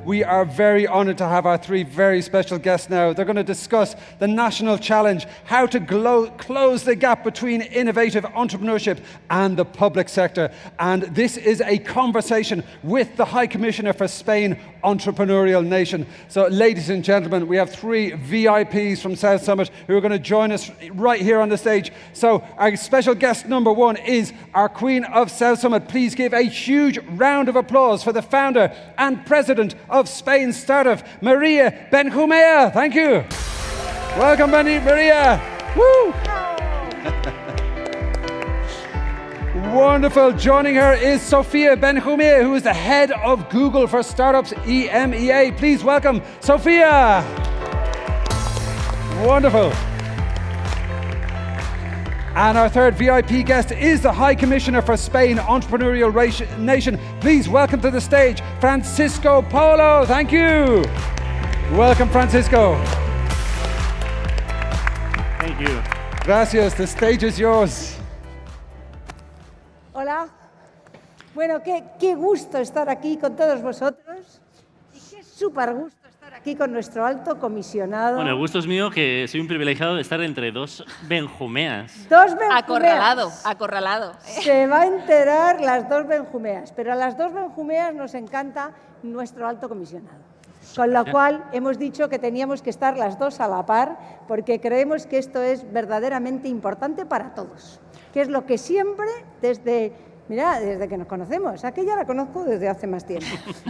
We are very honored to have our three very special guests now. They're going to discuss the national challenge, how to close the gap between innovative entrepreneurship and the public sector. And this is a conversation with the High Commissioner for Spain, Entrepreneurial Nation. So, ladies and gentlemen, we have three VIPs from South Summit who are going to join us right here on the stage. So, our special guest number one is our Queen of South Summit. Please give a huge round of applause for the founder and president of Spain's startup, Maria Benjumea. Thank you. Welcome, Maria. Woo! Wonderful. Joining her is Sofia Benjumea, who is the head of Google for Startups EMEA. Please welcome Sofia. Wonderful. And our third VIP guest is the High Commissioner for Spain, Entrepreneurial Nation. Please welcome to the stage, Francisco Polo. Thank you. Welcome, Francisco. Thank you. Gracias. The stage is yours. Hola. Bueno, qué gusto estar aquí con todos vosotros y qué súper gusto estar aquí con nuestro alto comisionado. Bueno, el gusto es mío, que soy un privilegiado de estar entre dos Benjumeas. Dos Benjumeas. Acorralado, acorralado. Se va a enterar las dos Benjumeas, pero a las dos Benjumeas nos encanta nuestro alto comisionado. Con lo cual hemos dicho que teníamos que estar las dos a la par porque creemos que esto es verdaderamente importante para todos, que es lo que siempre desde que nos conocemos, aquella la conozco desde hace más tiempo,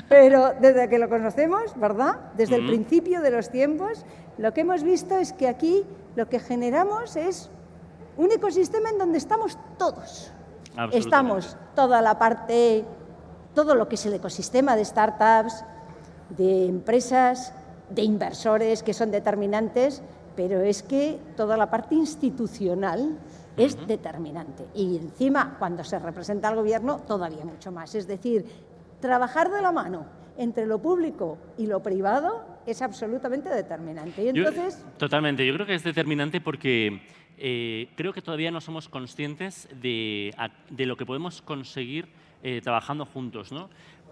pero desde que lo conocemos, ¿verdad? Desde el principio de los tiempos, lo que hemos visto es que aquí lo que generamos es un ecosistema en donde estamos todos. Estamos toda la parte, todo lo que es el ecosistema de startups, de empresas, de inversores que son determinantes, pero es que toda la parte institucional es determinante. Y encima, cuando se representa al gobierno, todavía mucho más. Es decir, trabajar de la mano entre lo público y lo privado es absolutamente determinante. Y entonces... Totalmente. Yo creo que es determinante porque creo que todavía no somos conscientes de lo que podemos conseguir trabajando juntos, ¿no?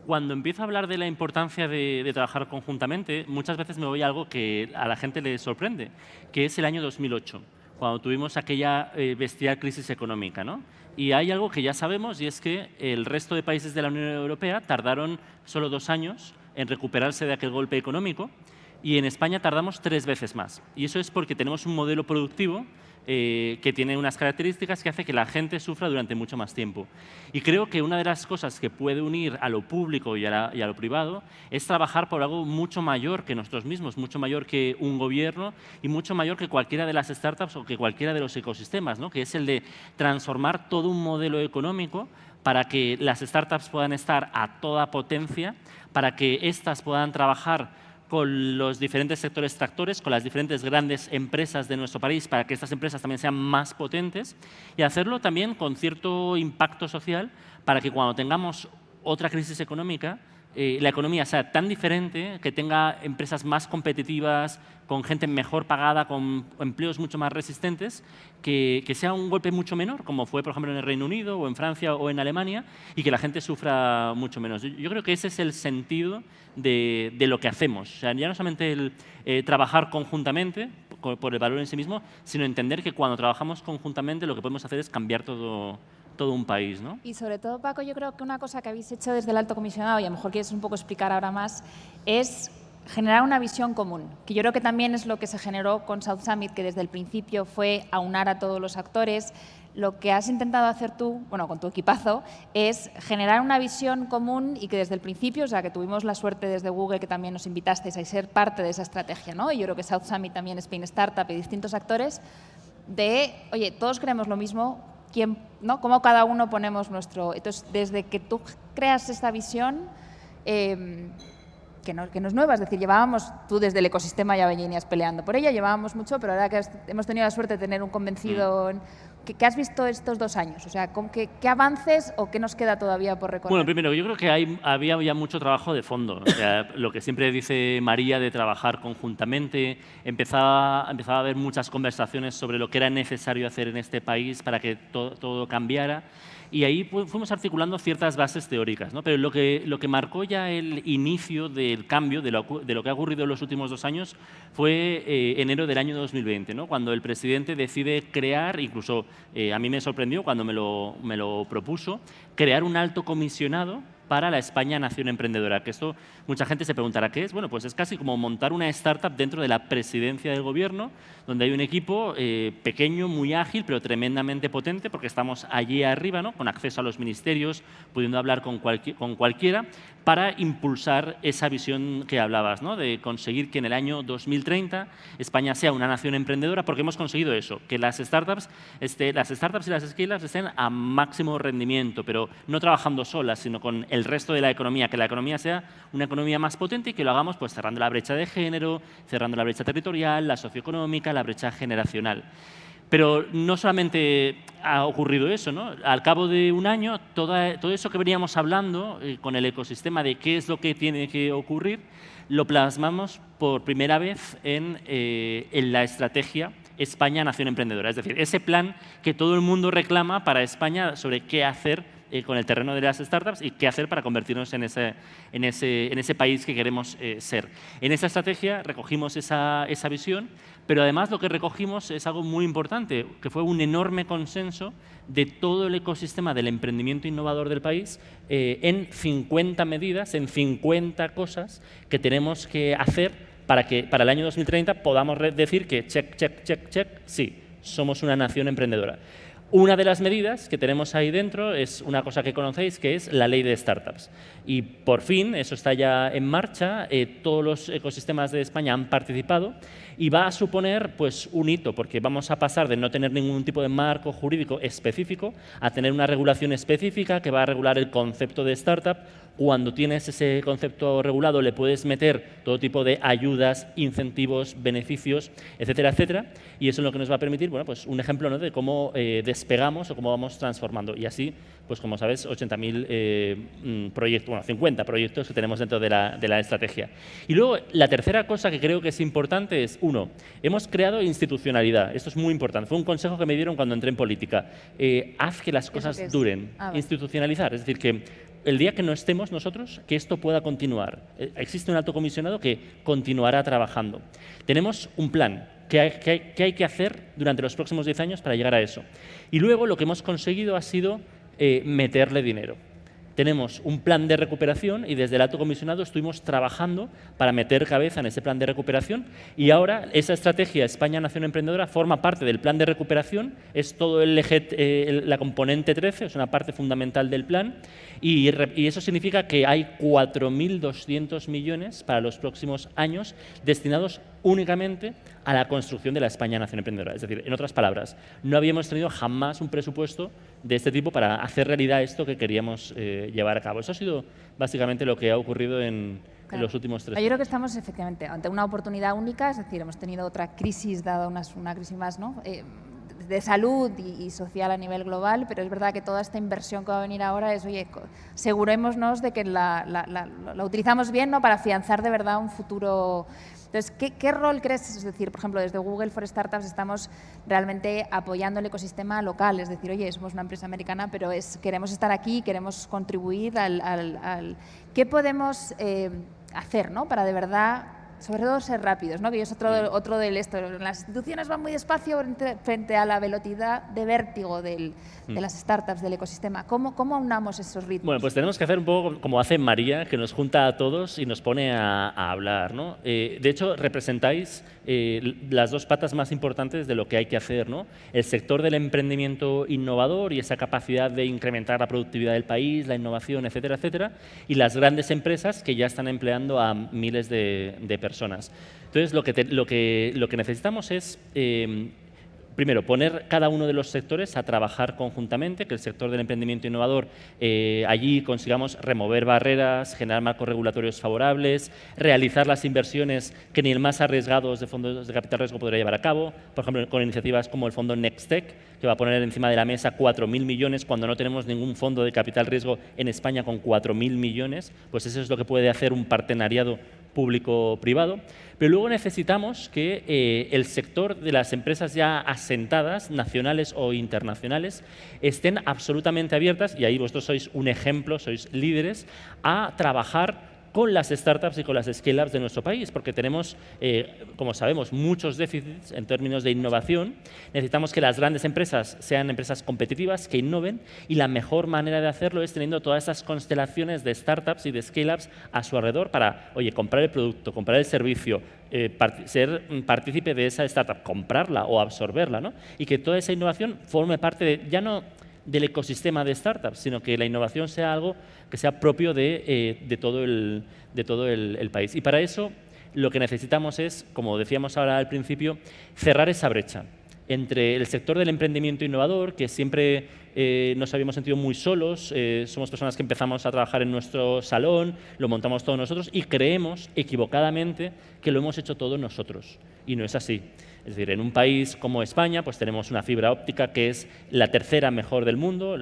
Cuando empiezo a hablar de la importancia de trabajar conjuntamente, muchas veces me voy a algo que a la gente le sorprende, que es el año 2008. Cuando tuvimos aquella bestial crisis económica, ¿no? Y hay algo que ya sabemos y es que el resto de países de la Unión Europea tardaron solo 2 años en recuperarse de aquel golpe económico y en España tardamos 3 veces más. Y eso es porque tenemos un modelo productivo que tiene unas características que hace que la gente sufra durante mucho más tiempo. Y creo que una de las cosas que puede unir a lo público y a lo privado es trabajar por algo mucho mayor que nosotros mismos, mucho mayor que un gobierno y mucho mayor que cualquiera de las startups o que cualquiera de los ecosistemas, ¿no? Que es el de transformar todo un modelo económico para que las startups puedan estar a toda potencia, para que éstas puedan trabajar con los diferentes sectores tractores, con las diferentes grandes empresas de nuestro país, para que estas empresas también sean más potentes y hacerlo también con cierto impacto social para que cuando tengamos otra crisis económica, la economía sea tan diferente, que tenga empresas más competitivas, con gente mejor pagada, con empleos mucho más resistentes, que sea un golpe mucho menor, como fue, por ejemplo, en el Reino Unido o en Francia o en Alemania, y que la gente sufra mucho menos. Yo creo que ese es el sentido de lo que hacemos. O sea, ya no solamente el trabajar conjuntamente por el valor en sí mismo, sino entender que cuando trabajamos conjuntamente lo que podemos hacer es cambiar todo un país, ¿no? Y sobre todo, Paco, yo creo que una cosa que habéis hecho desde el Alto Comisionado, y a lo mejor quieres un poco explicar ahora más, es generar una visión común, que yo creo que también es lo que se generó con South Summit, que desde el principio fue aunar a todos los actores. Lo que has intentado hacer tú, bueno, con tu equipazo, es generar una visión común y que desde el principio, o sea, que tuvimos la suerte desde Google, que también nos invitasteis a ser parte de esa estrategia, ¿no? Y yo creo que South Summit también, Spain Startup y distintos actores, de, oye, todos queremos lo mismo, ¿no? Cómo cada uno ponemos nuestro... Entonces, desde que tú creas esta visión, que no es nueva, es decir, llevábamos, tú desde el ecosistema ya venías peleando por ella, llevábamos mucho, pero ahora que hemos tenido la suerte de tener un convencido... ¿Qué has visto estos 2 años? O sea, ¿qué avances o qué nos queda todavía por recorrer? Bueno, primero, yo creo que había ya mucho trabajo de fondo. O sea, lo que siempre dice María de trabajar conjuntamente, empezaba a haber muchas conversaciones sobre lo que era necesario hacer en este país para que todo cambiara. Y ahí fuimos articulando ciertas bases teóricas, ¿no? Pero lo que marcó ya el inicio del cambio, de lo que ha ocurrido en los últimos 2 años, fue enero del año 2020, ¿no? Cuando el presidente decide crear, incluso a mí me sorprendió cuando me lo propuso, crear un alto comisionado para la España Nación Emprendedora, que esto mucha gente se preguntará qué es. Bueno, pues es casi como montar una startup dentro de la presidencia del gobierno, donde hay un equipo pequeño, muy ágil, pero tremendamente potente, porque estamos allí arriba, ¿no? Con acceso a los ministerios, pudiendo hablar con cualquiera, para impulsar esa visión que hablabas, ¿no? De conseguir que en el año 2030 España sea una nación emprendedora, porque hemos conseguido eso, que las startups y las scale-ups estén a máximo rendimiento, pero no trabajando solas, sino con el resto de la economía, que la economía sea una economía más potente y que lo hagamos pues cerrando la brecha de género, cerrando la brecha territorial, la socioeconómica, la brecha generacional. Pero no solamente ha ocurrido eso, ¿no? Al cabo de un año, todo eso que veníamos hablando con el ecosistema de qué es lo que tiene que ocurrir, lo plasmamos por primera vez en la estrategia España Nación Emprendedora. Es decir, ese plan que todo el mundo reclama para España sobre qué hacer con el terreno de las startups y qué hacer para convertirnos en ese país que queremos ser. En esa estrategia recogimos esa visión, pero además lo que recogimos es algo muy importante, que fue un enorme consenso de todo el ecosistema del emprendimiento innovador del país en 50 medidas, en 50 cosas que tenemos que hacer para que para el año 2030 podamos decir que check, check, check, check, sí, somos una nación emprendedora. Una de las medidas que tenemos ahí dentro es una cosa que conocéis, que es la ley de startups. Y por fin, eso está ya en marcha, todos los ecosistemas de España han participado y va a suponer pues, un hito, porque vamos a pasar de no tener ningún tipo de marco jurídico específico a tener una regulación específica que va a regular el concepto de startup. Cuando tienes ese concepto regulado le puedes meter todo tipo de ayudas, incentivos, beneficios, etcétera, etcétera. Y eso es lo que nos va a permitir, bueno, pues un ejemplo, ¿no? De cómo despegamos o cómo vamos transformando. Y así, pues como sabes, 80.000 proyectos, bueno, 50 proyectos que tenemos dentro de la estrategia. Y luego, la tercera cosa que creo que es importante es, uno, hemos creado institucionalidad. Esto es muy importante. Fue un consejo que me dieron cuando entré en política. Haz que las cosas duren. Institucionalizar, es decir, que el día que no estemos nosotros, que esto pueda continuar. Existe un alto comisionado que continuará trabajando. Tenemos un plan que hay que hacer durante los próximos 10 años para llegar a eso. Y luego lo que hemos conseguido ha sido meterle dinero. Tenemos un plan de recuperación y desde el alto comisionado estuvimos trabajando para meter cabeza en ese plan de recuperación y ahora esa estrategia España Nación Emprendedora forma parte del plan de recuperación, es todo el eje, la componente 13, es una parte fundamental del plan y eso significa que hay 4.200 millones para los próximos años destinados únicamente a la construcción de la España Nación Emprendedora. Es decir, en otras palabras, no habíamos tenido jamás un presupuesto de este tipo para hacer realidad esto que queríamos llevar a cabo. Eso ha sido básicamente lo que ha ocurrido en los últimos 3 años. Yo creo que estamos efectivamente ante una oportunidad única, es decir, hemos tenido otra crisis, dada una crisis más, ¿no? De salud y social a nivel global, pero es verdad que toda esta inversión que va a venir ahora es, oye, asegurémonos de que la utilizamos bien, ¿no? Para afianzar de verdad un futuro. Entonces, ¿qué rol crees? Es decir, por ejemplo, desde Google for Startups estamos realmente apoyando el ecosistema local, es decir, oye, somos una empresa americana, pero queremos estar aquí, queremos contribuir al ¿qué podemos hacer, ¿no? Para de verdad, sobre todo ser rápidos, ¿no? Que es otro del esto. Las instituciones van muy despacio frente a la velocidad de vértigo de las startups, del ecosistema. ¿Cómo aunamos esos ritmos? Bueno, pues tenemos que hacer un poco como hace María, que nos junta a todos y nos pone a hablar, ¿no? De hecho, representáis las dos patas más importantes de lo que hay que hacer, ¿no? El sector del emprendimiento innovador y esa capacidad de incrementar la productividad del país, la innovación, etcétera, etcétera, y las grandes empresas que ya están empleando a miles de personas. Entonces, lo que necesitamos es primero, poner cada uno de los sectores a trabajar conjuntamente, que el sector del emprendimiento innovador, allí consigamos remover barreras, generar marcos regulatorios favorables, realizar las inversiones que ni el más arriesgado de fondos de capital riesgo podría llevar a cabo, por ejemplo, con iniciativas como el fondo Nextech, que va a poner encima de la mesa 4.000 millones cuando no tenemos ningún fondo de capital riesgo en España con 4.000 millones, pues eso es lo que puede hacer un partenariado público-privado, pero luego necesitamos que el sector de las empresas ya asentadas, nacionales o internacionales, estén absolutamente abiertas, y ahí vosotros sois un ejemplo, sois líderes, a trabajar con las startups y con las scale-ups de nuestro país, porque tenemos, como sabemos, muchos déficits en términos de innovación. Necesitamos que las grandes empresas sean empresas competitivas, que innoven, y la mejor manera de hacerlo es teniendo todas estas constelaciones de startups y de scale-ups a su alrededor para, oye, comprar el producto, comprar el servicio, ser partícipe de esa startup, comprarla o absorberla, ¿no? Y que toda esa innovación forme parte de, ya no del ecosistema de startups, sino que la innovación sea algo que sea propio de todo el país. Y para eso lo que necesitamos es, como decíamos ahora al principio, cerrar esa brecha entre el sector del emprendimiento innovador, que siempre nos habíamos sentido muy solos, somos personas que empezamos a trabajar en nuestro salón, lo montamos todos nosotros y creemos equivocadamente que lo hemos hecho todos nosotros, y no es así. Es decir, en un país como España pues tenemos una fibra óptica que es la tercera mejor del mundo,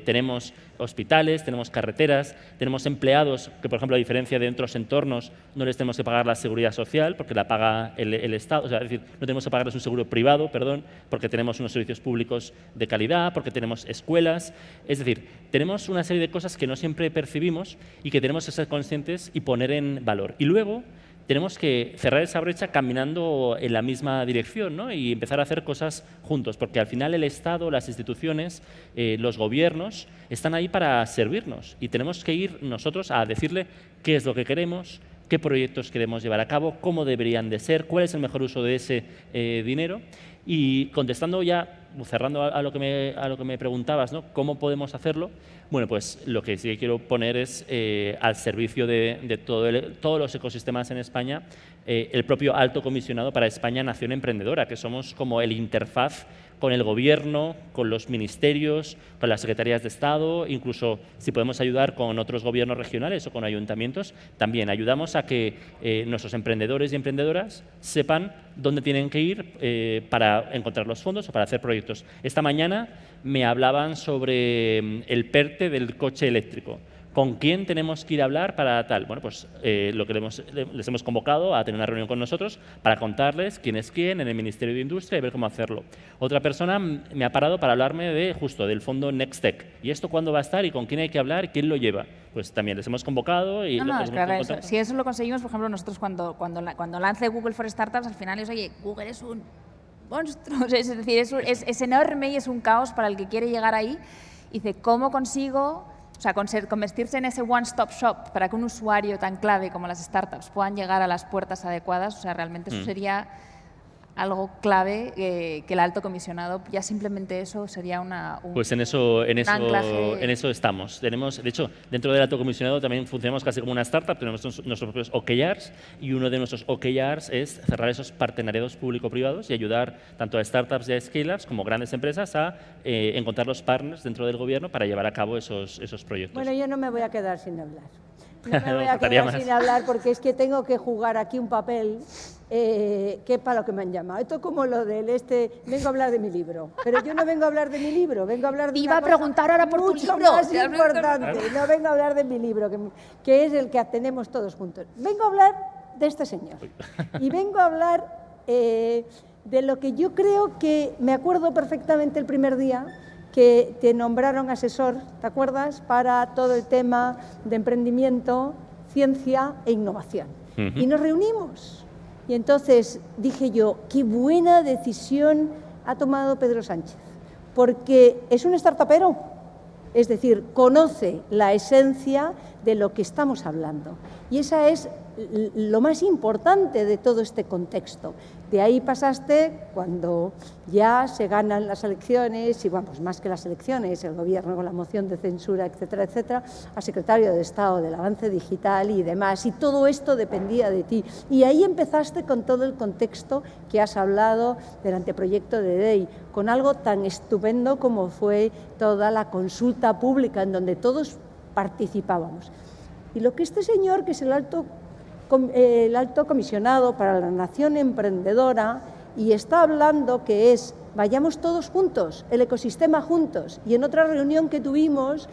tenemos hospitales, tenemos carreteras, tenemos empleados que, por ejemplo, a diferencia de otros entornos, no les tenemos que pagar la seguridad social porque la paga el Estado, o sea, es decir, no tenemos que pagarles un seguro privado, perdón, porque tenemos unos servicios públicos de calidad, porque tenemos escuelas, es decir, tenemos una serie de cosas que no siempre percibimos y que tenemos que ser conscientes y poner en valor. Y luego tenemos que cerrar esa brecha caminando en la misma dirección, ¿no? Y empezar a hacer cosas juntos, porque al final el Estado, las instituciones, los gobiernos están ahí para servirnos y tenemos que ir nosotros a decirle qué es lo que queremos, qué proyectos queremos llevar a cabo, cómo deberían de ser, cuál es el mejor uso de ese dinero. Y contestando ya, cerrando a lo que me preguntabas, ¿no? ¿Cómo podemos hacerlo? Bueno, pues lo que sí quiero poner es al servicio de todos los ecosistemas en España el propio Alto Comisionado para España Nación Emprendedora, que somos como el interfaz con el Gobierno, con los ministerios, con las secretarías de Estado, incluso si podemos ayudar con otros gobiernos regionales o con ayuntamientos, también ayudamos a que nuestros emprendedores y emprendedoras sepan dónde tienen que ir para encontrar los fondos o para hacer proyectos. Esta mañana me hablaban sobre el PERTE del coche eléctrico. ¿Con quién tenemos que ir a hablar para tal? Bueno, pues lo que les hemos convocado a tener una reunión con nosotros para contarles quién es quién en el Ministerio de Industria y ver cómo hacerlo. Otra persona me ha parado para hablarme del fondo NextTech. ¿Y esto cuándo va a estar y con quién hay que hablar y quién lo lleva? Pues también les hemos convocado y... Si eso lo conseguimos, por ejemplo, nosotros cuando lance Google for Startups, al final es, oye, Google es un monstruo, es decir, es enorme y es un caos para el que quiere llegar ahí. Y dice, ¿cómo consigo, o sea, convertirse en ese one-stop shop para que un usuario tan clave como las startups puedan llegar a las puertas adecuadas? O sea, realmente eso sería algo clave, que el Alto Comisionado, ya simplemente eso sería pues en eso estamos. De hecho, dentro del Alto Comisionado también funcionamos casi como una startup, tenemos nuestros propios OKRs y uno de nuestros OKRs es cerrar esos partenariados público-privados y ayudar tanto a startups y a scale-ups como grandes empresas a encontrar los partners dentro del gobierno para llevar a cabo esos proyectos. Bueno, yo no me voy a quedar sin hablar. No me voy a quedar sin hablar porque es que tengo que jugar aquí un papel que es para lo que me han llamado. Esto es como lo del vengo a hablar de mi libro, pero yo no vengo a hablar de mi libro, vengo a hablar de iba a preguntar ahora por tu mucho libro. Más importante. No vengo a hablar de mi libro, que es el que tenemos todos juntos. Vengo a hablar de este señor y vengo a hablar de lo que yo creo que me acuerdo perfectamente el primer día que te nombraron asesor, ¿te acuerdas?, para todo el tema de emprendimiento, ciencia e innovación. Y nos reunimos. Y entonces dije yo, qué buena decisión ha tomado Pedro Sánchez, porque es un startupero, es decir, conoce la esencia de lo que estamos hablando. Y esa es lo más importante de todo este contexto. De ahí pasaste cuando ya se ganan las elecciones, y bueno, pues más que las elecciones, el gobierno con la moción de censura, etcétera, etcétera, a secretario de Estado del avance digital y demás, y todo esto dependía de ti. Y ahí empezaste con todo el contexto que has hablado del anteproyecto de ley, con algo tan estupendo como fue toda la consulta pública en donde todos participábamos. Y lo que este señor, que es el alto comisionado para la nación emprendedora, y está hablando que es, vayamos todos juntos, el ecosistema juntos. Y en otra reunión que tuvimos,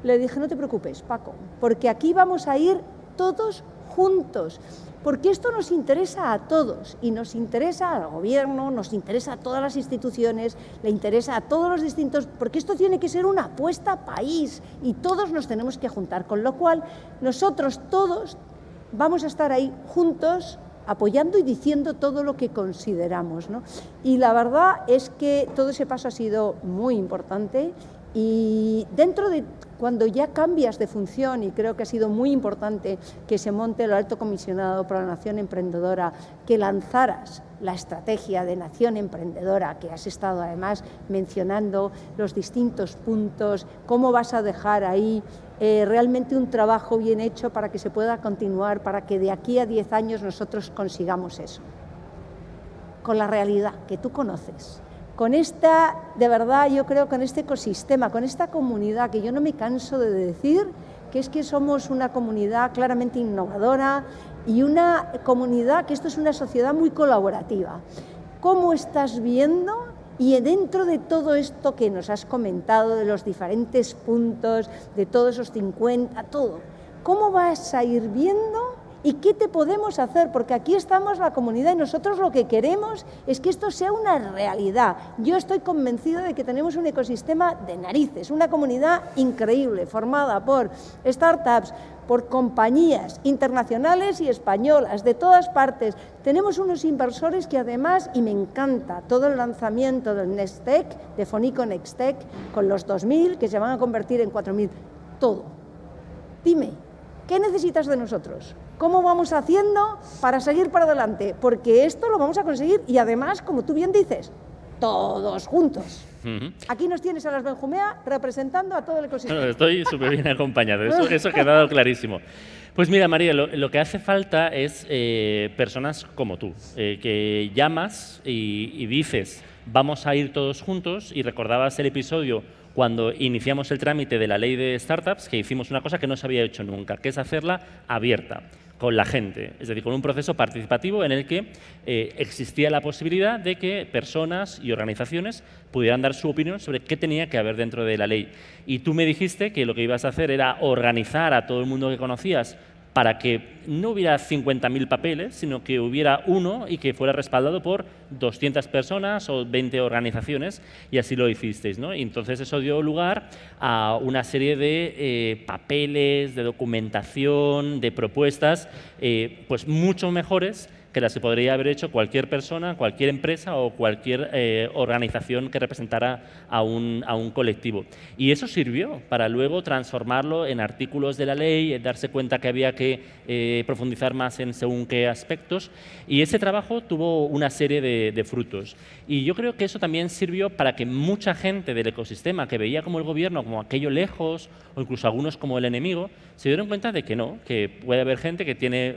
le dije, no te preocupes, Paco, porque aquí vamos a ir todos juntos. porque esto nos interesa a todos y nos interesa al gobierno, nos interesa a todas las instituciones, le interesa a todos los distintos, porque esto tiene que ser una apuesta país y todos nos tenemos que juntar, con lo cual nosotros todos vamos a estar ahí juntos apoyando y diciendo todo lo que consideramos, ¿no? Y la verdad es que todo ese paso ha sido muy importante y dentro de cuando ya cambias de función, y creo que ha sido muy importante que se monte el Alto Comisionado para la Nación Emprendedora, que lanzaras la estrategia de Nación Emprendedora, que has estado además mencionando los distintos puntos, cómo vas a dejar ahí realmente un trabajo bien hecho para que se pueda continuar, para que de aquí a 10 años nosotros consigamos eso, con la realidad que tú conoces. Con esta, de verdad, yo creo, con este ecosistema, con esta comunidad, que yo no me canso de decir que es que somos una comunidad claramente innovadora y una comunidad que esto es una sociedad muy colaborativa. ¿Cómo estás viendo? Y dentro de todo esto que nos has comentado, de los diferentes puntos, de todos esos 50, todo, ¿cómo vas a ir viendo? ¿Y qué te podemos hacer? Porque aquí estamos la comunidad y nosotros lo que queremos es que esto sea una realidad. Yo estoy convencida de que tenemos un ecosistema de narices, una comunidad increíble, formada por startups, por compañías internacionales y españolas, de todas partes. Tenemos unos inversores que además, y me encanta, todo el lanzamiento del Nextech, de Fonico Nextech, con los 2.000, que se van a convertir en 4.000, todo. Dime, ¿qué necesitas de nosotros? ¿Cómo vamos haciendo para seguir para adelante? Porque esto lo vamos a conseguir y además, como tú bien dices, todos juntos. Aquí nos tienes a las Benjumea representando a todo el ecosistema. No, estoy súper bien acompañado, eso ha quedado clarísimo. Pues mira, María, lo que hace falta es personas como tú, que llamas y dices, vamos a ir todos juntos, y recordabas el episodio cuando iniciamos el trámite de la ley de startups, que hicimos una cosa que no se había hecho nunca, que es hacerla abierta, con la gente, es decir, con un proceso participativo en el que existía la posibilidad de que personas y organizaciones pudieran dar su opinión sobre qué tenía que haber dentro de la ley. Y tú me dijiste que lo que ibas a hacer era organizar a todo el mundo que conocías para que no hubiera 50.000 papeles, sino que hubiera uno y que fuera respaldado por 200 personas o 20 organizaciones, y así lo hicisteis, ¿no? Y entonces eso dio lugar a una serie de papeles, de documentación, de propuestas, pues mucho mejores que las que podría haber hecho cualquier persona, cualquier empresa o cualquier organización que representara a un colectivo. Y eso sirvió para luego transformarlo en artículos de la ley, darse cuenta que había que profundizar más en según qué aspectos, y ese trabajo tuvo una serie de frutos. Y yo creo que eso también sirvió para que mucha gente del ecosistema que veía como el gobierno como aquello lejos, o incluso algunos como el enemigo, se dieron cuenta de que no, que puede haber gente que tiene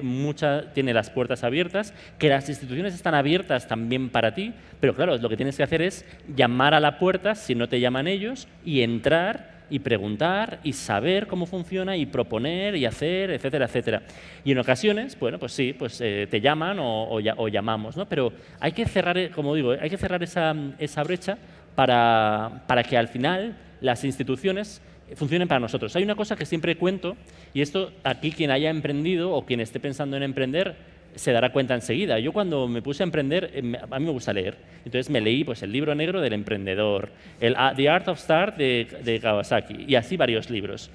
las puertas abiertas, que las instituciones están abiertas también para ti, pero claro, lo que tienes que hacer es llamar a la puerta si no te llaman ellos, y entrar y preguntar y saber cómo funciona y proponer y hacer, etcétera, etcétera. Y en ocasiones, bueno, pues sí, pues te llaman o llamamos, ¿no? Pero hay que cerrar, como digo, hay que cerrar esa brecha para que al final las instituciones funcionen para nosotros. Hay una cosa que siempre cuento, y esto aquí quien haya emprendido o quien esté pensando en emprender se dará cuenta enseguida. Yo cuando me puse a emprender, a mí me gusta leer, entonces me leí pues, el libro negro del emprendedor, The Art of Start de Kawasaki, y así varios libros.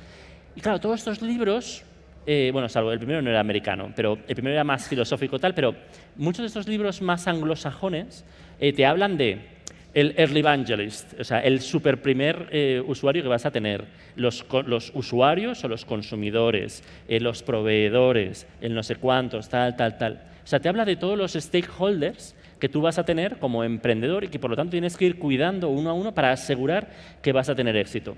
Y claro, todos estos libros, bueno, salvo el primero no era americano, pero el primero era más filosófico tal, pero muchos de estos libros más anglosajones te hablan de el early evangelist, o sea, el super primer usuario que vas a tener, los usuarios o los consumidores, los proveedores, el no sé cuántos, tal. O sea, te habla de todos los stakeholders que tú vas a tener como emprendedor y que por lo tanto tienes que ir cuidando uno a uno para asegurar que vas a tener éxito.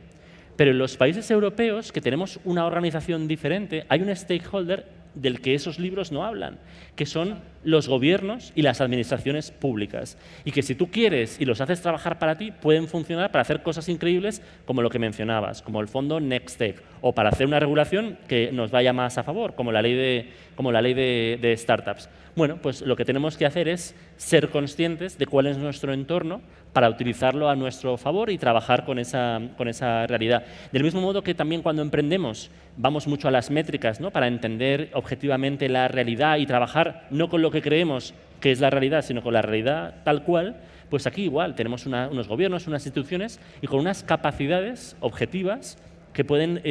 Pero en los países europeos, que tenemos una organización diferente, hay un stakeholder del que esos libros no hablan, que son los gobiernos y las administraciones públicas. Y que si tú quieres y los haces trabajar para ti, pueden funcionar para hacer cosas increíbles como lo que mencionabas, como el fondo NextTech, o para hacer una regulación que nos vaya más a favor, como la ley de startups. Bueno, pues lo que tenemos que hacer es ser conscientes de cuál es nuestro entorno para utilizarlo a nuestro favor y trabajar con esa realidad. Del mismo modo que también cuando emprendemos vamos mucho a las métricas, ¿no? Para entender objetivamente la realidad y trabajar no con lo que creemos que es la realidad, sino con la realidad tal cual, pues aquí igual tenemos unos gobiernos, unas instituciones y con unas capacidades objetivas que pueden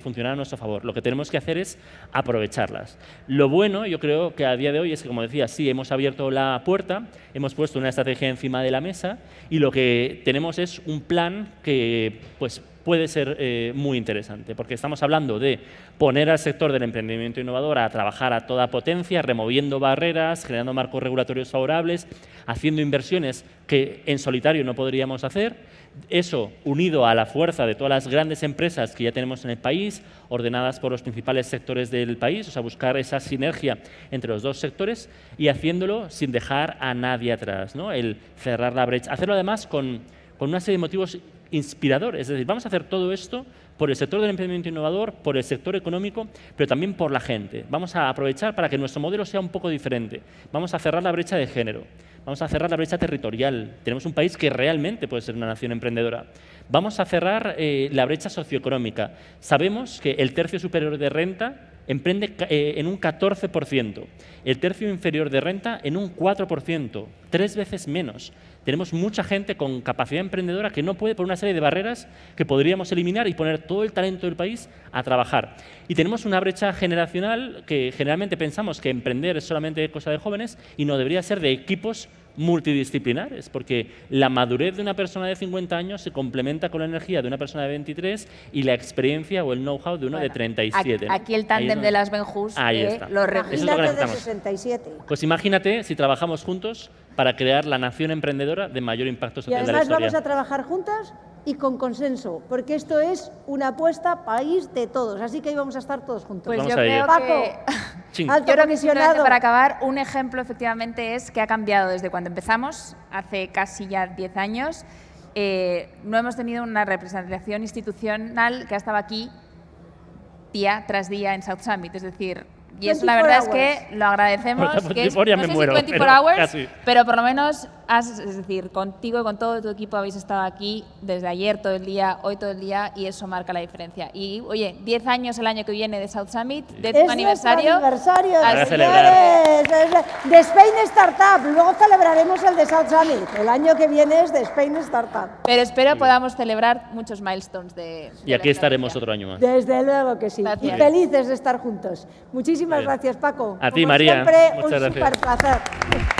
funcionar a nuestro favor. Lo que tenemos que hacer es aprovecharlas. Lo bueno, yo creo que a día de hoy es que, como decía, sí, hemos abierto la puerta, hemos puesto una estrategia encima de la mesa y lo que tenemos es un plan que pues, puede ser muy interesante, porque estamos hablando de poner al sector del emprendimiento innovador a trabajar a toda potencia, removiendo barreras, generando marcos regulatorios favorables, haciendo inversiones que en solitario no podríamos hacer. Eso, unido a la fuerza de todas las grandes empresas que ya tenemos en el país, ordenadas por los principales sectores del país, o sea, buscar esa sinergia entre los dos sectores y haciéndolo sin dejar a nadie atrás, ¿no? El cerrar la brecha. Hacerlo además con una serie de motivos inspiradores. Es decir, vamos a hacer todo esto por el sector del emprendimiento innovador, por el sector económico, pero también por la gente. Vamos a aprovechar para que nuestro modelo sea un poco diferente. Vamos a cerrar la brecha de género. Vamos a cerrar la brecha territorial. Tenemos un país que realmente puede ser una nación emprendedora. Vamos a cerrar la brecha socioeconómica. Sabemos que el tercio superior de renta emprende en un 14%, el tercio inferior de renta en un 4%, 3 veces menos. Tenemos mucha gente con capacidad emprendedora que no puede por una serie de barreras que podríamos eliminar y poner todo el talento del país a trabajar. Y tenemos una brecha generacional que generalmente pensamos que emprender es solamente cosa de jóvenes y no debería ser de equipos multidisciplinares, porque la madurez de una persona de 50 años se complementa con la energía de una persona de 23 y la experiencia o el know-how de uno de 37. Aquí el tándem de las Benjus lo regula. Eso es lo que Imagínate de necesitamos. 67. Pues imagínate si trabajamos juntos para crear la nación emprendedora de mayor impacto Y social de la además historia. vamos a trabajar juntas y con consenso, porque esto es una apuesta país de todos, así que ahí vamos a estar todos juntos. Pues Vamos yo a ello. creo Paco, que... Ching. alto Yo creo que simplemente comisionado. para acabar, un ejemplo efectivamente es que ha cambiado desde cuando empezamos, hace casi ya 10 años. No hemos tenido una representación institucional que ha estado aquí día tras día en South Summit, es decir, y eso la verdad es que lo agradecemos. Por Que es, 24 ya no me sé si muero, 24 pero hours, casi. pero por lo menos, es decir, contigo y con todo tu equipo habéis estado aquí desde ayer todo el día, hoy todo el día, y eso marca la diferencia. Y oye, 10 años el año que viene de South Summit, 10º aniversario. aniversario, Para señores, de Spain Startup. Luego celebraremos el de South Summit. El año que viene es de Spain Startup. Pero espero podamos celebrar muchos milestones de Y aquí estaremos otro año más. Desde luego que sí. Gracias. Y felices de estar juntos. Muchísimas Muy bien. gracias, Paco. A ti, Como María. siempre, Muchas un gracias. súper placer.